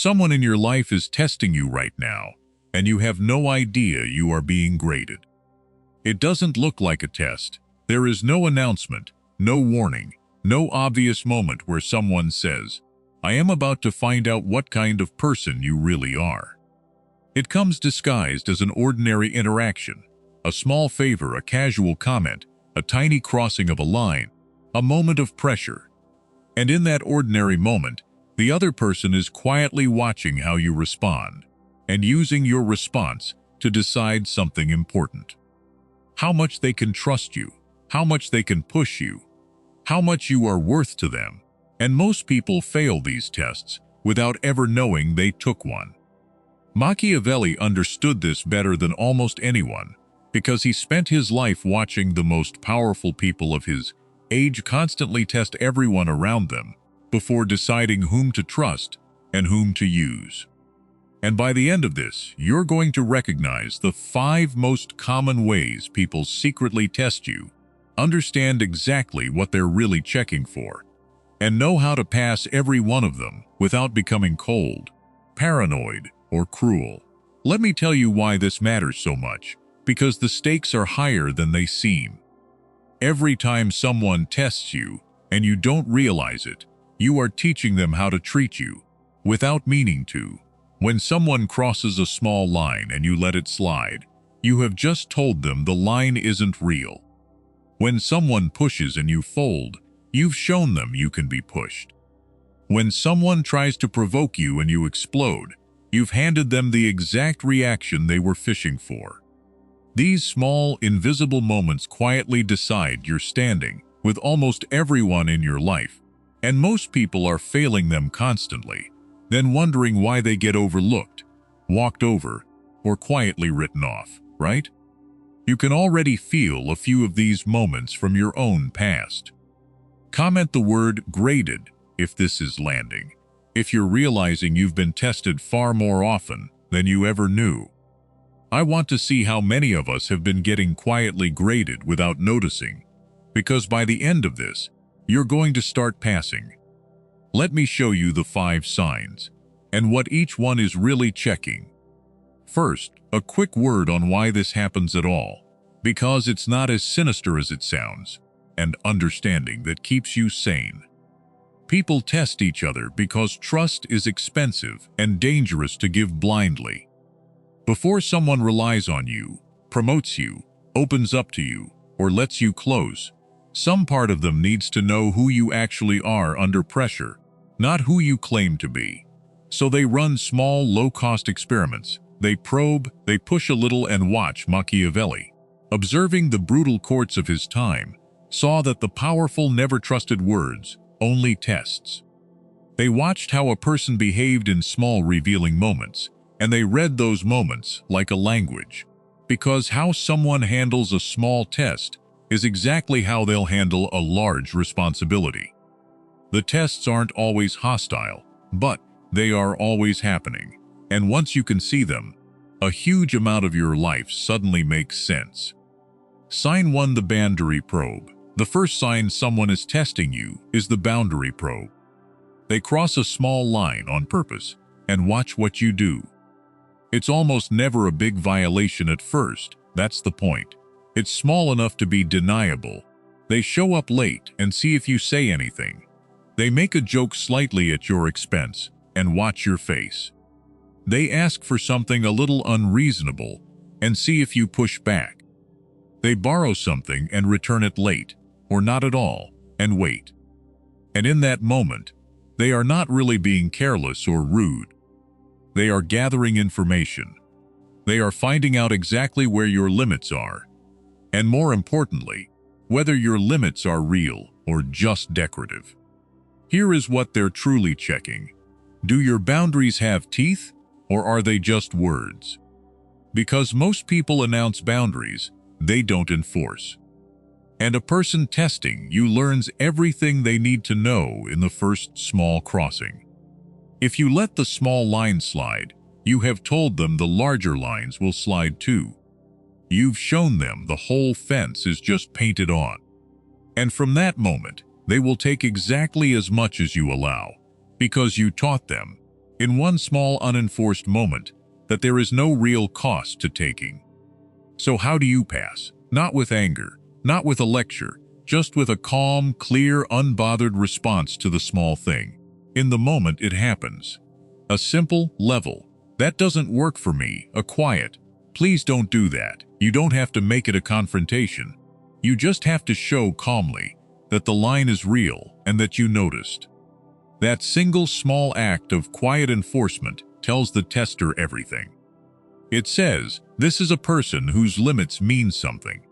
Someone in your life is testing you right now, and you have no idea you are being graded. It doesn't look like a test. There is no announcement, no warning, no obvious moment where someone says, "I am about to find out what kind of person you really are." It comes disguised as an ordinary interaction, a small favor, a casual comment, a tiny crossing of a line, a moment of pressure. And in that ordinary moment, the other person is quietly watching how you respond and using your response to decide something important. How much they can trust you, how much they can push you, how much you are worth to them. And most people fail these tests without ever knowing they took one. Machiavelli understood this better than almost anyone because he spent his life watching the most powerful people of his age constantly test everyone around them before deciding whom to trust and whom to use. And by the end of this, you're going to recognize the 5 most common ways people secretly test you, understand exactly what they're really checking for, and know how to pass every one of them without becoming cold, paranoid, or cruel. Let me tell you why this matters so much, because the stakes are higher than they seem. Every time someone tests you, and you don't realize it, you are teaching them how to treat you, without meaning to. When someone crosses a small line and you let it slide, you have just told them the line isn't real. When someone pushes and you fold, you've shown them you can be pushed. When someone tries to provoke you and you explode, you've handed them the exact reaction they were fishing for. These small, invisible moments quietly decide your standing with almost everyone in your life, and most people are failing them constantly, then wondering why they get overlooked, walked over, or quietly written off, right? You can already feel a few of these moments from your own past. Comment the word "graded" if this is landing, if you're realizing you've been tested far more often than you ever knew. I want to see how many of us have been getting quietly graded without noticing, because by the end of this, you're going to start passing. Let me show you the 5 signs, and what each one is really checking. First, a quick word on why this happens at all, because it's not as sinister as it sounds, and understanding that keeps you sane. People test each other because trust is expensive and dangerous to give blindly. Before someone relies on you, promotes you, opens up to you, or lets you close, some part of them needs to know who you actually are under pressure, not who you claim to be. So they run small, low-cost experiments. They probe, they push a little, and watch. Machiavelli, observing the brutal courts of his time, saw that the powerful never trusted words, only tests. They watched how a person behaved in small, revealing moments, and they read those moments like a language, because how someone handles a small test is exactly how they'll handle a large responsibility. The tests aren't always hostile, but they are always happening, and once you can see them, a huge amount of your life suddenly makes sense. Sign 1: the boundary probe. The first sign someone is testing you is the boundary probe. They cross a small line on purpose and watch what you do. It's almost never a big violation at first, that's the point. It's small enough to be deniable. They show up late and see if you say anything. They make a joke slightly at your expense and watch your face. They ask for something a little unreasonable and see if you push back. They borrow something and return it late, or not at all, and wait. And in that moment, they are not really being careless or rude. They are gathering information. They are finding out exactly where your limits are, and more importantly, whether your limits are real or just decorative. Here is what they're truly checking. Do your boundaries have teeth, or are they just words? Because most people announce boundaries, they don't enforce. And a person testing you learns everything they need to know in the first small crossing. If you let the small line slide, you have told them the larger lines will slide too. You've shown them the whole fence is just painted on. And from that moment, they will take exactly as much as you allow, because you taught them, in one small unenforced moment that there is no real cost to taking. So how do you pass? Not with anger, not with a lecture, just with a calm, clear, unbothered response to the small thing. In the moment it happens. A simple, level, "That doesn't work for me," a quiet, "Please don't do that." You don't have to make it a confrontation. You just have to show calmly that the line is real and that you noticed. That single small act of quiet enforcement tells the tester everything. It says, this is a person whose limits mean something.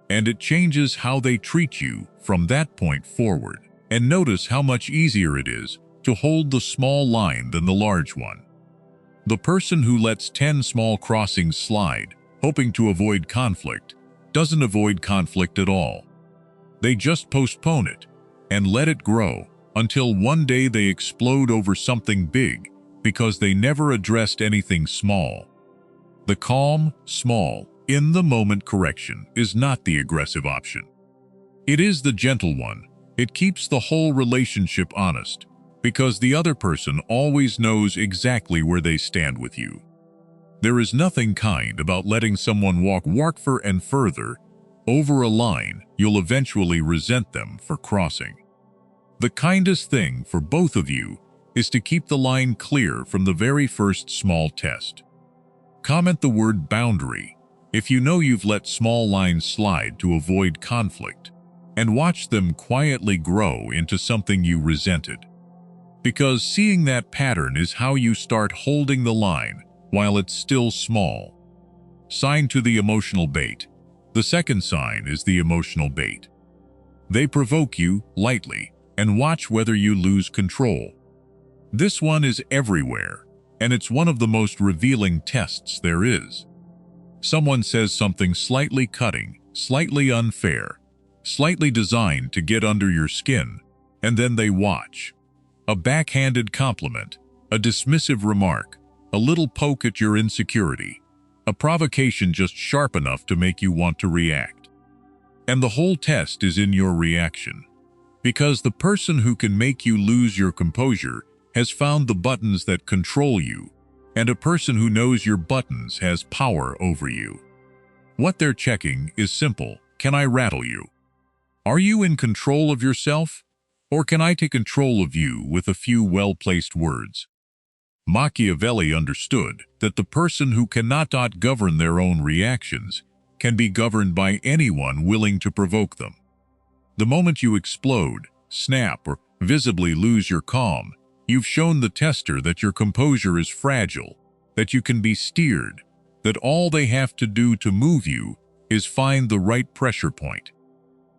And it changes how they treat you from that point forward. And notice how much easier it is to hold the small line than the large one. The person who lets 10 small crossings slide, hoping to avoid conflict, doesn't avoid conflict at all. They just postpone it and let it grow until one day they explode over something big because they never addressed anything small. The calm, small, in-the-moment correction is not the aggressive option. It is the gentle one. It keeps the whole relationship honest because the other person always knows exactly where they stand with you. There is nothing kind about letting someone walk warfer and further over a line you'll eventually resent them for crossing. The kindest thing for both of you is to keep the line clear from the very first small test. Comment the word boundary if you know you've let small lines slide to avoid conflict, and watch them quietly grow into something you resented. Because seeing that pattern is how you start holding the line while it's still small. Sign to the emotional bait. The second sign is the emotional bait. They provoke you lightly and watch whether you lose control. This one is everywhere, and it's one of the most revealing tests there is. Someone says something slightly cutting, slightly unfair, slightly designed to get under your skin, and then they watch. A backhanded compliment, a dismissive remark, a little poke at your insecurity, a provocation just sharp enough to make you want to react. And the whole test is in your reaction. Because the person who can make you lose your composure has found the buttons that control you, and a person who knows your buttons has power over you. What they're checking is simple. Can I rattle you? Are you in control of yourself? Or can I take control of you with a few well-placed words? Machiavelli understood that the person who cannot govern their own reactions can be governed by anyone willing to provoke them. The moment you explode, snap, or visibly lose your calm, you've shown the tester that your composure is fragile, that you can be steered, that all they have to do to move you is find the right pressure point.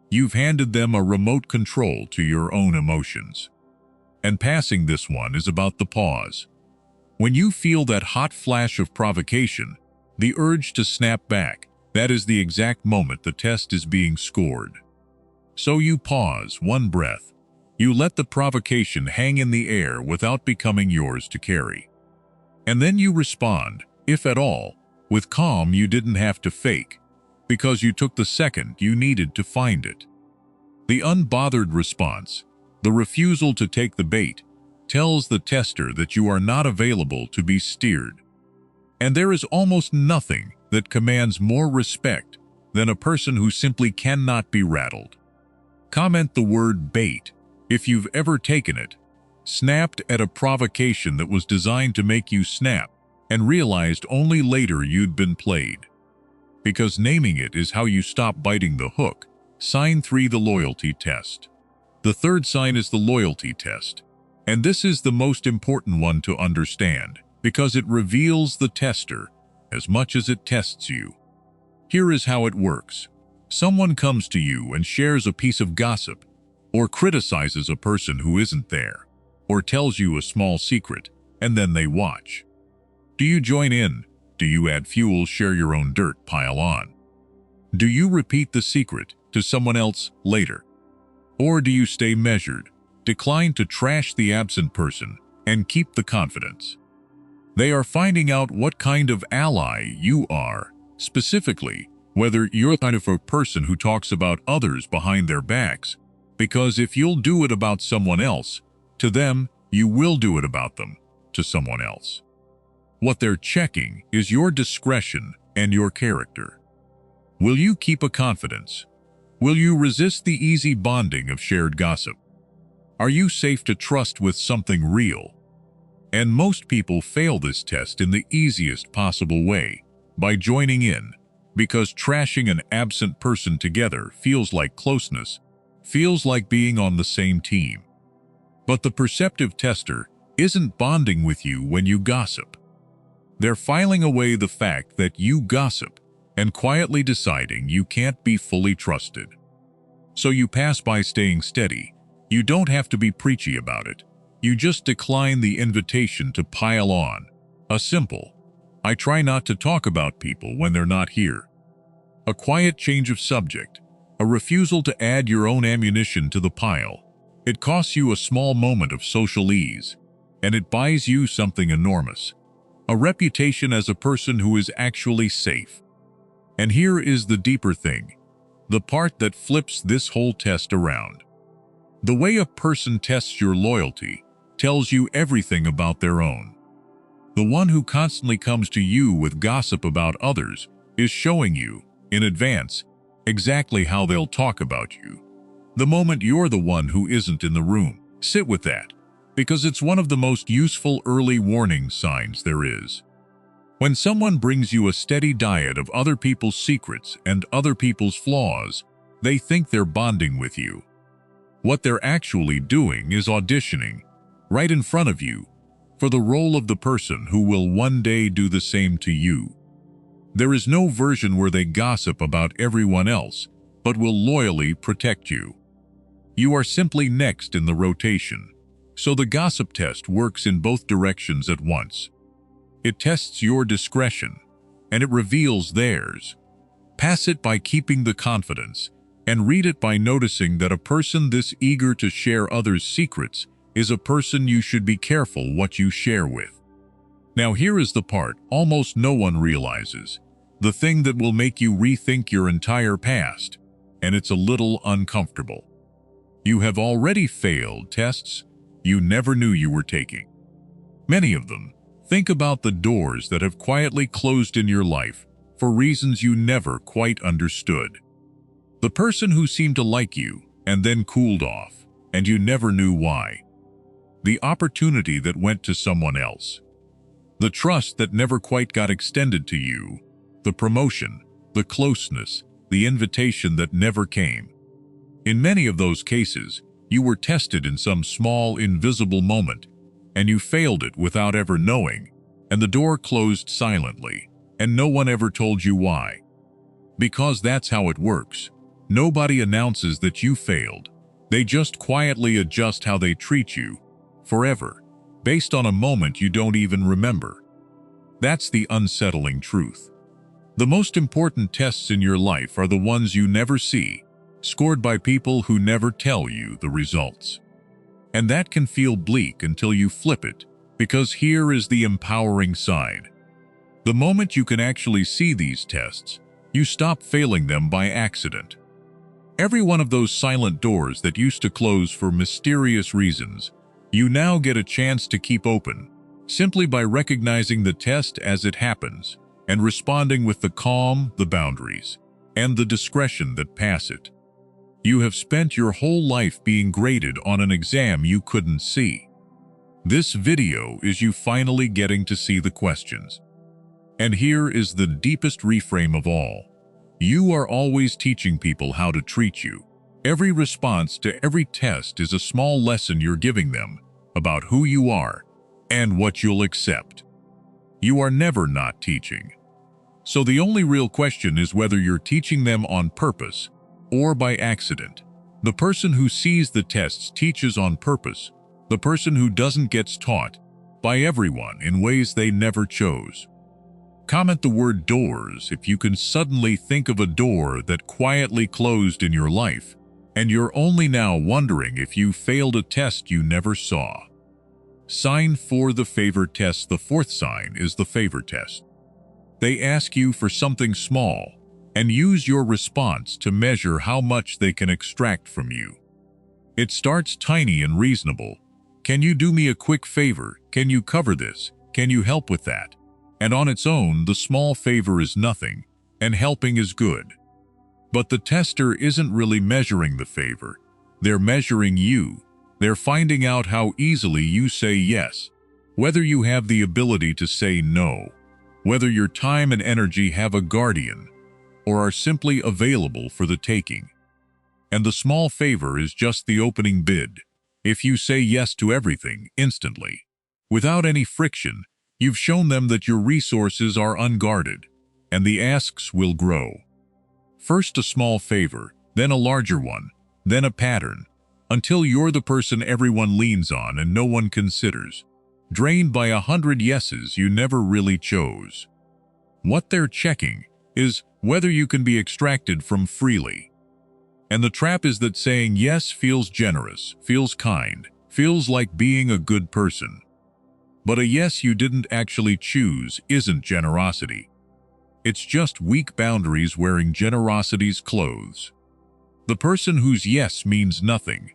You've handed them a remote control to your own emotions. And passing this one is about the pause. When you feel that hot flash of provocation, the urge to snap back, that is the exact moment the test is being scored. So you pause, one breath. You let the provocation hang in the air without becoming yours to carry. And then you respond, if at all, with calm you didn't have to fake, because you took the second you needed to find it. The unbothered response, the refusal to take the bait, tells the tester that you are not available to be steered. And there is almost nothing that commands more respect than a person who simply cannot be rattled. Comment the word bait if you've ever taken it, snapped at a provocation that was designed to make you snap, and realized only later you'd been played. Because naming it is how you stop biting the hook. Sign 3, the loyalty test. The third sign is the loyalty test. And this is the most important one to understand, because it reveals the tester as much as it tests you. Here is how it works. Someone comes to you and shares a piece of gossip, or criticizes a person who isn't there, or tells you a small secret, and then they watch. Do you join in? Do you add fuel, share your own dirt, pile on? Do you repeat the secret to someone else later? Or do you stay measured, decline to trash the absent person, and keep the confidence? They are finding out what kind of ally you are, specifically, whether you're the kind of a person who talks about others behind their backs, because if you'll do it about someone else, to them, you will do it about them. to someone else. What they're checking is your discretion and your character. Will you keep a confidence? Will you resist the easy bonding of shared gossip? Are you safe to trust with something real? And most people fail this test in the easiest possible way, by joining in, because trashing an absent person together feels like closeness, feels like being on the same team. But the perceptive tester isn't bonding with you when you gossip. They're filing away the fact that you gossip and quietly deciding you can't be fully trusted. So you pass by staying steady. You don't have to be preachy about it. You just decline the invitation to pile on. A simple, I try not to talk about people when they're not here. A quiet change of subject, a refusal to add your own ammunition to the pile. It costs you a small moment of social ease, and it buys you something enormous. A reputation as a person who is actually safe. And here is the deeper thing, the part that flips this whole test around. The way a person tests your loyalty tells you everything about their own. The one who constantly comes to you with gossip about others is showing you, in advance, exactly how they'll talk about you. The moment you're the one who isn't in the room, sit with that, because it's one of the most useful early warning signs there is. When someone brings you a steady diet of other people's secrets and other people's flaws, they think they're bonding with you. What they're actually doing is auditioning, right in front of you, for the role of the person who will one day do the same to you. There is no version where they gossip about everyone else, but will loyally protect you. You are simply next in the rotation, so the gossip test works in both directions at once. It tests your discretion, and it reveals theirs. Pass it by keeping the confidence, and read it by noticing that a person this eager to share others' secrets is a person you should be careful what you share with. Now here is the part almost no one realizes, the thing that will make you rethink your entire past, and it's a little uncomfortable. You have already failed tests you never knew you were taking. Many of them. Think about the doors that have quietly closed in your life for reasons you never quite understood. The person who seemed to like you and then cooled off, and you never knew why. The opportunity that went to someone else. The trust that never quite got extended to you. The promotion, the closeness, the invitation that never came. In many of those cases, you were tested in some small, invisible moment, and you failed it without ever knowing, and the door closed silently, and no one ever told you why. Because that's how it works. Nobody announces that you failed. They just quietly adjust how they treat you, forever, based on a moment you don't even remember. That's the unsettling truth. The most important tests in your life are the ones you never see, scored by people who never tell you the results. And that can feel bleak until you flip it, because here is the empowering side. The moment you can actually see these tests, you stop failing them by accident. Every one of those silent doors that used to close for mysterious reasons, you now get a chance to keep open, simply by recognizing the test as it happens, and responding with the calm, the boundaries, and the discretion that pass it. You have spent your whole life being graded on an exam you couldn't see. This video is you finally getting to see the questions. And here is the deepest reframe of all. You are always teaching people how to treat you. Every response to every test is a small lesson you're giving them about who you are and what you'll accept. You are never not teaching. So the only real question is whether you're teaching them on purpose or by accident. The person who sees the tests teaches on purpose. The person who doesn't gets taught by everyone in ways they never chose. Comment the word doors if you can suddenly think of a door that quietly closed in your life, and you're only now wondering if you failed a test you never saw. Sign for the favor test. The fourth sign is the favor test. They ask you for something small and use your response to measure how much they can extract from you. It starts tiny and reasonable, Can you do me a quick favor? Can you cover this? Can you help with that? And on its own, the small favor is nothing, and helping is good. But the tester isn't really measuring the favor. They're measuring you. They're finding out how easily you say yes, whether you have the ability to say no, whether your time and energy have a guardian, or are simply available for the taking. And the small favor is just the opening bid. If you say yes to everything instantly, without any friction, you've shown them that your resources are unguarded, and the asks will grow. First a small favor, then a larger one, then a pattern, until you're the person everyone leans on and no one considers, drained by 100 yeses you never really chose. What they're checking is whether you can be extracted from freely. And the trap is that saying yes feels generous, feels kind, feels like being a good person. But a yes you didn't actually choose isn't generosity. It's just weak boundaries wearing generosity's clothes. The person whose yes means nothing,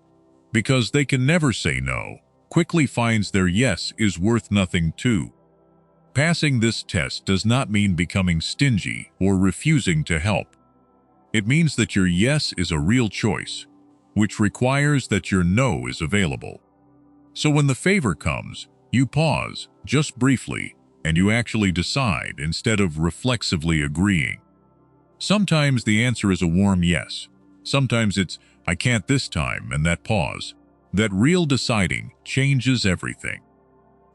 because they can never say no, quickly finds their yes is worth nothing too. Passing this test does not mean becoming stingy or refusing to help. It means that your yes is a real choice, which requires that your no is available. So when the favor comes, you pause, just briefly, and you actually decide instead of reflexively agreeing. Sometimes the answer is a warm yes. Sometimes it's, I can't this time, and that pause. That real deciding changes everything.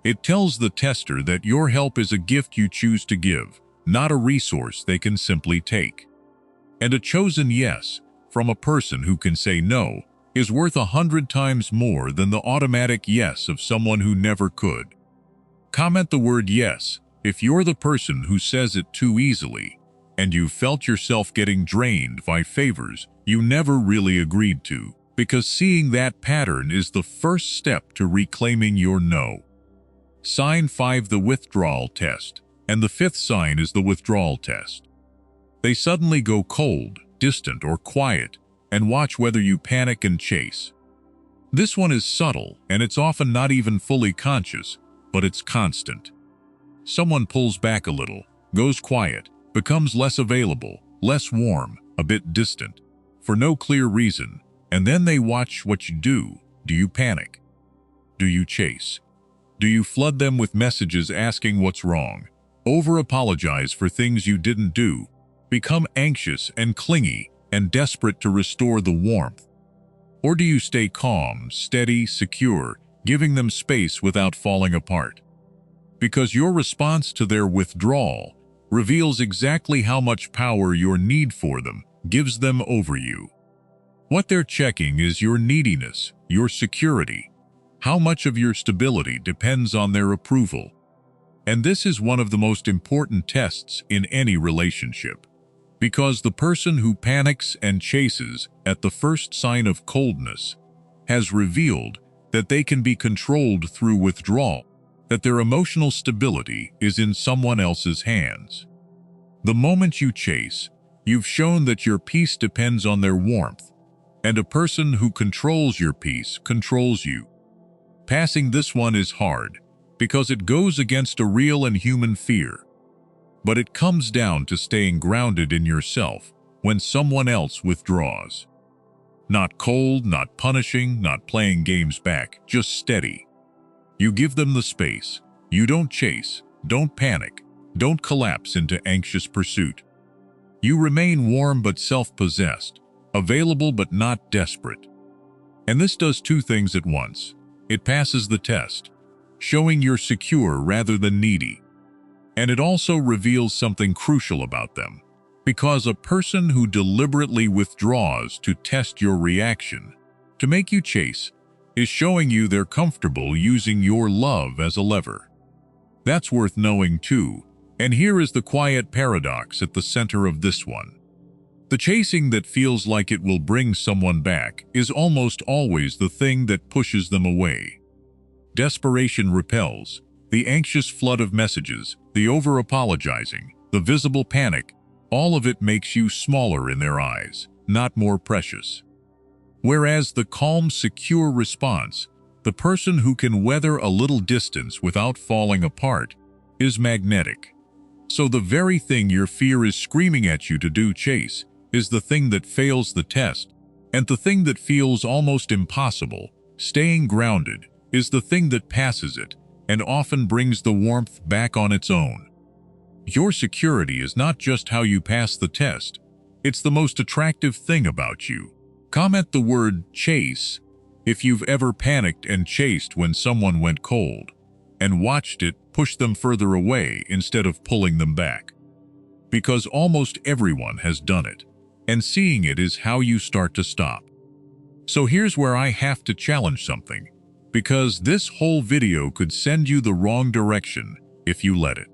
It tells the tester that your help is a gift you choose to give, not a resource they can simply take. And a chosen yes from a person who can say no is worth 100 times more than the automatic yes of someone who never could. Comment the word yes if you're the person who says it too easily and you felt yourself getting drained by favors you never really agreed to, because seeing that pattern is the first step to reclaiming your no. Sign 5, the withdrawal test, and the 5th sign is the withdrawal test. They suddenly go cold, distant, or quiet, and watch whether you panic and chase. This one is subtle, and it's often not even fully conscious, but it's constant. Someone pulls back a little, goes quiet, becomes less available, less warm, a bit distant, for no clear reason, and then they watch what you do. Do you panic? Do you chase? Do you flood them with messages asking what's wrong? Over-apologize for things you didn't do? Become anxious and clingy and desperate to restore the warmth? Or do you stay calm, steady, secure, giving them space without falling apart? Because your response to their withdrawal reveals exactly how much power your need for them gives them over you. What they're checking is your neediness, your security. How much of your stability depends on their approval? And this is one of the most important tests in any relationship. Because the person who panics and chases at the first sign of coldness has revealed that they can be controlled through withdrawal, that their emotional stability is in someone else's hands. The moment you chase, you've shown that your peace depends on their warmth, and a person who controls your peace controls you. Passing this one is hard, because it goes against a real and human fear. But it comes down to staying grounded in yourself when someone else withdraws. Not cold, not punishing, not playing games back, just steady. You give them the space. You don't chase, don't panic, don't collapse into anxious pursuit. You remain warm but self-possessed, available but not desperate. And this does two things at once. It passes the test, showing you're secure rather than needy. And it also reveals something crucial about them, because a person who deliberately withdraws to test your reaction, to make you chase, is showing you they're comfortable using your love as a lever. That's worth knowing too, and here is the quiet paradox at the center of this one. The chasing that feels like it will bring someone back is almost always the thing that pushes them away. Desperation repels. The anxious flood of messages, the over-apologizing, the visible panic, all of it makes you smaller in their eyes, not more precious. Whereas the calm, secure response The person who can weather a little distance without falling apart is magnetic. So the very thing your fear is screaming at you to do, chase, is the thing that fails the test. And the thing that feels almost impossible, staying grounded, is the thing that passes it and often brings the warmth back on its own. Your security is not just how you pass the test, it's the most attractive thing about you. Comment the word chase if you've ever panicked and chased when someone went cold, and watched it push them further away instead of pulling them back. Because almost everyone has done it, and seeing it is how you start to stop. So here's where I have to challenge something, because this whole video could send you the wrong direction if you let it.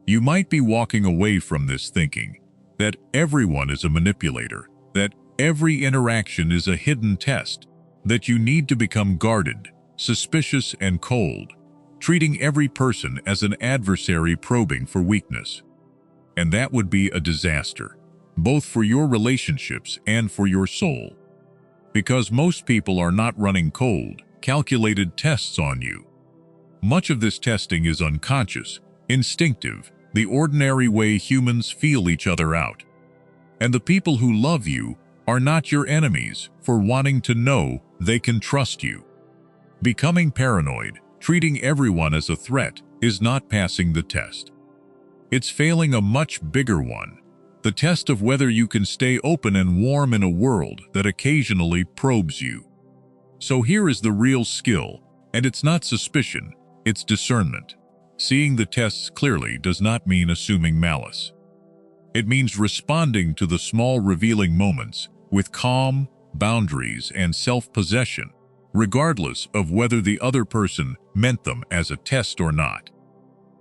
You might be walking away from this thinking that everyone is a manipulator, that every interaction is a hidden test, that you need to become guarded, suspicious, and cold, treating every person as an adversary probing for weakness. And that would be a disaster, both for your relationships and for your soul. Because most people are not running cold, calculated tests on you. Much of this testing is unconscious, instinctive, the ordinary way humans feel each other out. And the people who love you are not your enemies for wanting to know they can trust you. Becoming paranoid, treating everyone as a threat, is not passing the test. It's failing a much bigger one, the test of whether you can stay open and warm in a world that occasionally probes you. So here is the real skill, and it's not suspicion, it's discernment. Seeing the tests clearly does not mean assuming malice. It means responding to the small revealing moments with calm, boundaries, and self-possession, regardless of whether the other person meant them as a test or not.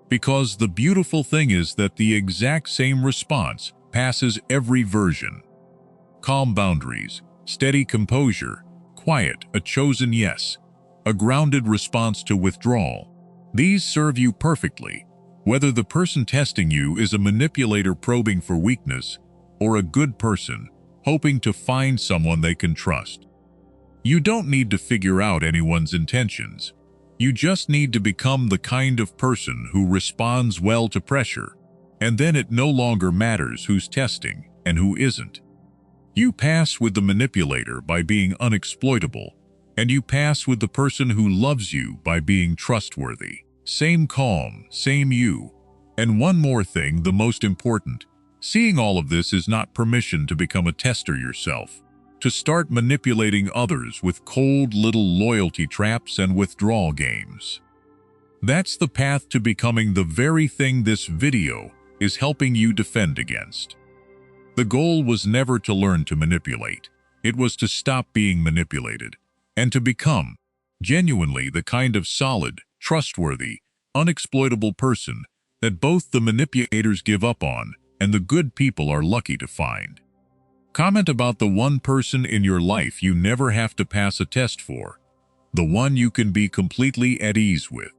Because the beautiful thing is that the exact same response passes every version. Calm boundaries, steady composure, quiet, a chosen yes, a grounded response to withdrawal. These serve you perfectly, whether the person testing you is a manipulator probing for weakness or a good person hoping to find someone they can trust. You don't need to figure out anyone's intentions. You just need to become the kind of person who responds well to pressure, and then it no longer matters who's testing and who isn't. You pass with the manipulator by being unexploitable, and you pass with the person who loves you by being trustworthy. Same calm, same you. And one more thing, the most important. Seeing all of this is not permission to become a tester yourself, to start manipulating others with cold little loyalty traps and withdrawal games. That's the path to becoming the very thing this video is helping you defend against. The goal was never to learn to manipulate. It was to stop being manipulated and to become genuinely the kind of solid, trustworthy, unexploitable person that both the manipulators give up on and the good people are lucky to find. Comment about the one person in your life you never have to pass a test for, the one you can be completely at ease with.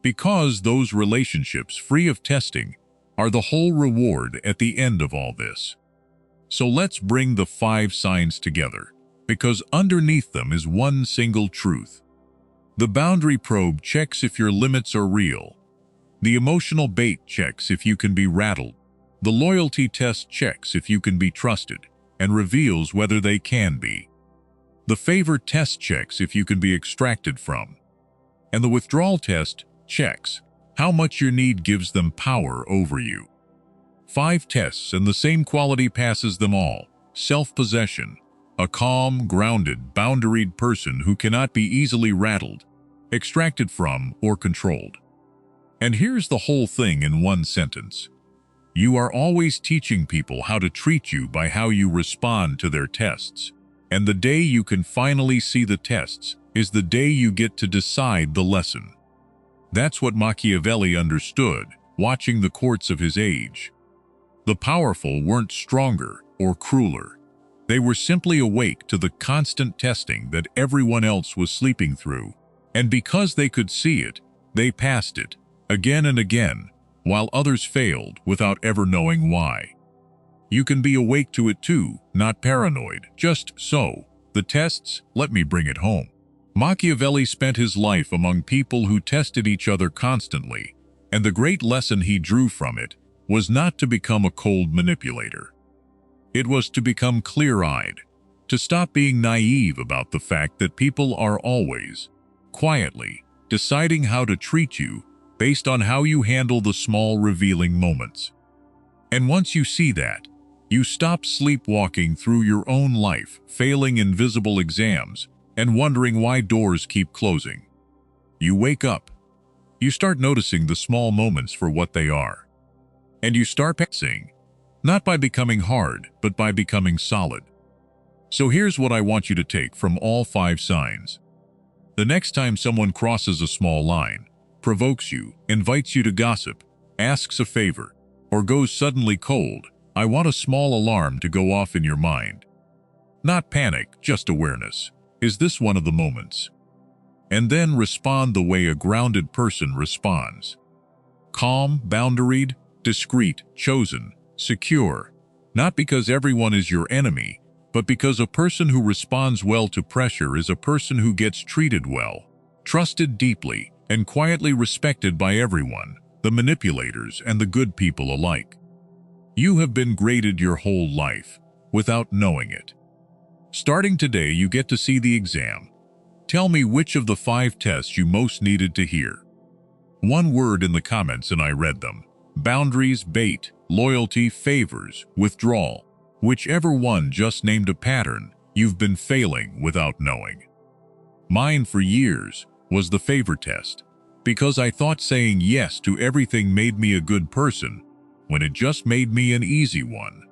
Because those relationships free of testing are the whole reward at the end of all this. So let's bring the 5 signs together, because underneath them is one single truth. The boundary probe checks if your limits are real. The emotional bait checks if you can be rattled. The loyalty test checks if you can be trusted and reveals whether they can be. The favor test checks if you can be extracted from. And the withdrawal test checks how much your need gives them power over you. 5 tests and the same quality passes them all. Self-possession, a calm, grounded, boundaried person who cannot be easily rattled, extracted from, or controlled. And here's the whole thing in one sentence. You are always teaching people how to treat you by how you respond to their tests. And the day you can finally see the tests is the day you get to decide the lesson. That's what Machiavelli understood, watching the courts of his age. The powerful weren't stronger or crueler. They were simply awake to the constant testing that everyone else was sleeping through. And because they could see it, they passed it, again and again, while others failed without ever knowing why. You can be awake to it too, not paranoid, just so. The tests, let me bring it home. Machiavelli spent his life among people who tested each other constantly, and the great lesson he drew from it was not to become a cold manipulator. It was to become clear-eyed, to stop being naive about the fact that people are always, quietly, deciding how to treat you based on how you handle the small revealing moments. And once you see that, you stop sleepwalking through your own life, failing invisible exams, and wondering why doors keep closing. You wake up. You start noticing the small moments for what they are. And you start passing, not by becoming hard, but by becoming solid. So here's what I want you to take from all 5 signs. The next time someone crosses a small line, provokes you, invites you to gossip, asks a favor, or goes suddenly cold, I want a small alarm to go off in your mind. Not panic, just awareness. Is this one of the moments? And then respond the way a grounded person responds. Calm, boundaried, discreet, chosen, secure. Not because everyone is your enemy, but because a person who responds well to pressure is a person who gets treated well, trusted deeply, and quietly respected by everyone, the manipulators and the good people alike. You have been graded your whole life, without knowing it. Starting today, you get to see the exam. Tell me which of the 5 tests you most needed to hear. One word in the comments and I read them. Boundaries, bait, loyalty, favors, withdrawal. Whichever one just named a pattern you've been failing without knowing. Mine for years was the favor test, because I thought saying yes to everything made me a good person when it just made me an easy one.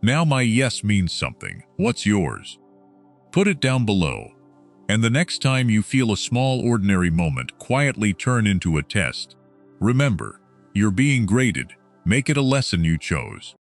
Now my yes means something. What's yours? Put it down below. And the next time you feel a small ordinary moment quietly turn into a test, remember, you're being graded. Make it a lesson you chose.